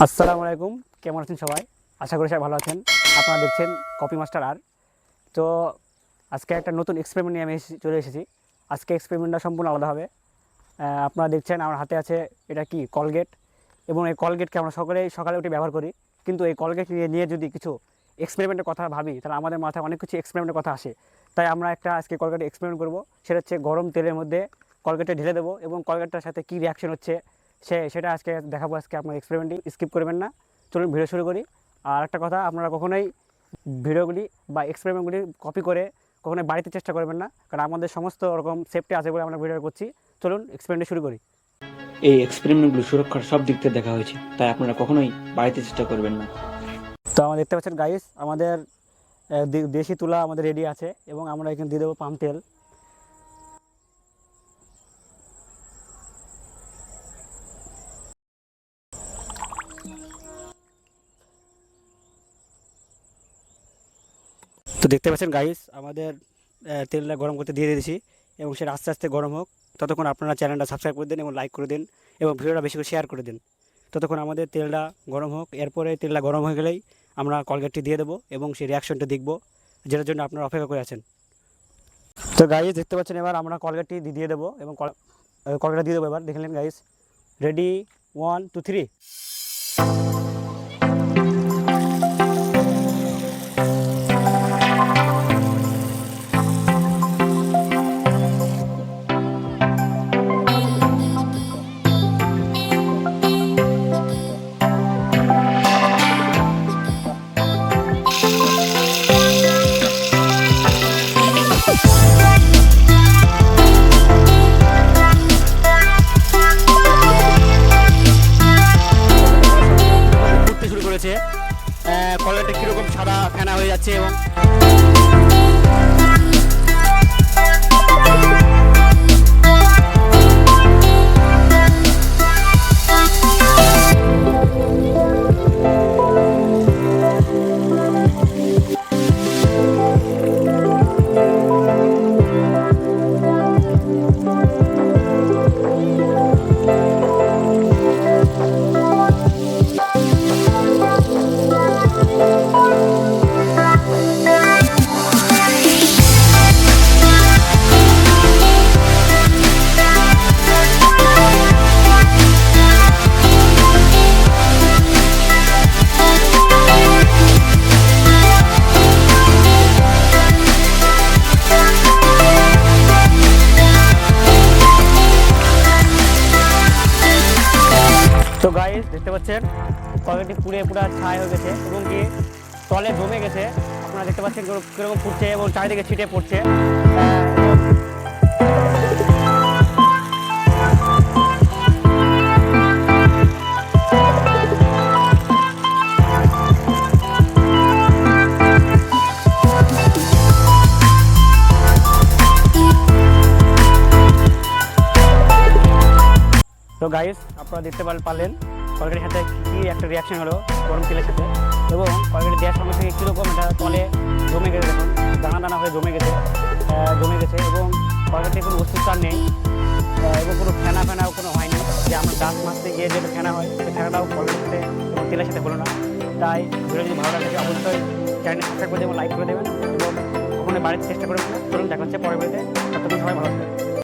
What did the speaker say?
আসসালামু আলাইকুম, কেমন আছেন সবাই? আশা করি সবাই ভালো আছেন। আপনারা দেখছেন কপি মাস্টার আর। তো আজকে একটা নতুন এক্সপেরিমেন্ট নিয়ে আমি চলে এসেছি। আজকে এক্সপেরিমেন্টটা সম্পূর্ণ আলাদা হবে। আপনারা দেখছেন আমার হাতে আছে এটা কি কলগেট, এবং এই কলগেটকে আমরা সকলেই সকালে উঠে ব্যবহার করি। কিন্তু এই কলগেট নিয়ে যদি কিছু এক্সপেরিমেন্টের কথা ভাবি, তাহলে আমাদের মাথায় অনেক কিছু এক্সপেরিমেন্টের কথা আসে। তাই আমরা একটা আজকে কলগেটে এক্সপেরিমেন্ট করব। সেটা হচ্ছে গরম তেলের মধ্যে কলগেটে ঢেলে দেবো, এবং কলগেটটার সাথে কী রিয়াকশন হচ্ছে সেটা আজকে দেখাবো। আজকে আপনার এক্সপেরিমেন্টটি স্কিপ করবেন না। চলুন ভিডিও শুরু করি। আর একটা কথা, আপনারা কখনোই ভিডিওগুলি বা এক্সপেরিমেন্টগুলি কপি করে কখনোই বাড়িতে চেষ্টা করবেন না, কারণ আমাদের সমস্ত রকম সেফটি আছে বলে আমরা ভিডিও করছি। চলুন এক্সপেরিমেন্টটি শুরু করি। এই এক্সপেরিমেন্টগুলো সুরক্ষার সব দিক থেকে দেখা হয়েছে, তাই আপনারা কখনোই বাড়িতে চেষ্টা করবেন না। তো আমরা দেখতে পাচ্ছেন গাইস, আমাদের দেশি তুলা আমাদের রেডি আছে, এবং আমরা এখানে দিয়ে দেবো পাম তেল। তো দেখতে পাচ্ছেন গাইস, আমাদের তেলটা গরম করতে দিয়ে দিয়েছি, এবং সেটা আস্তে আস্তে গরম হোক। ততক্ষণ আপনারা চ্যানেলটা সাবস্ক্রাইব করে দিন এবং লাইক করে দিন, এবং ভিডিওটা বেশি করে শেয়ার করে দিন। ততক্ষণ আমাদের তেলটা গরম হোক। এরপরে তেলটা গরম হয়ে গেলেই আমরা কলগেটটি দিয়ে দেবো, এবং সেই রিয়াকশনটা দেখব, যেটার জন্য আপনারা অপেক্ষা করে আছেন। তো গাইস দেখতে পাচ্ছেন, এবার আমরা কলগেটটি দিয়ে দেবো, এবং কলগেটটা দিয়ে দেবো। এবার দেখলেন গাইস, রেডি, 1 2 3। ঘুরতে শুরু করেছে, কলগেটটা কীরকম সাদা ফেনা হয়ে যাচ্ছে। এবং তো গাইস দেখতে পাচ্ছেন, কলগেটটি পুড়ে পুরো ছাই হয়ে গেছে, এবং কি তলে জমে গেছে। আপনারা দেখতে পাচ্ছেন কীরকম ফুটছে, এবং চারিদিকে ছিটে পড়ছে। তো গাইস আপনারা দেখতে পারলেন কলগেটের সাথে কী একটা রিয়াকশন হলো গরম তেলের সাথে, এবং কলগেট দেওয়ার সঙ্গে থেকে কীরকম এটা তলে জমে গেছে, দেখুন দানা দানা হয়ে জমে গেছে, এবং কলগেটে কোনো অস্তিত্ব নেই, এবং কোনো ফেনা কোনো হয়নি। যে আমরা দাঁত মাজতে গিয়ে যেটা ফেনা হয়, সেই ফেনাটাও কলগেটের সাথে এবং তেলের সাথে হলো না। তাই ভিডিও যদি ভালো লাগে অবশ্যই চ্যানেল সাবস্ক্রাইব করে দেবেন, লাইক করে দেবেন, এবং কখনো বাড়িতে চেষ্টা করবেন না। চলুন দেখা হচ্ছে পরের ভিডিওতে। ততক্ষণ সবাই ভালো থাকবেন।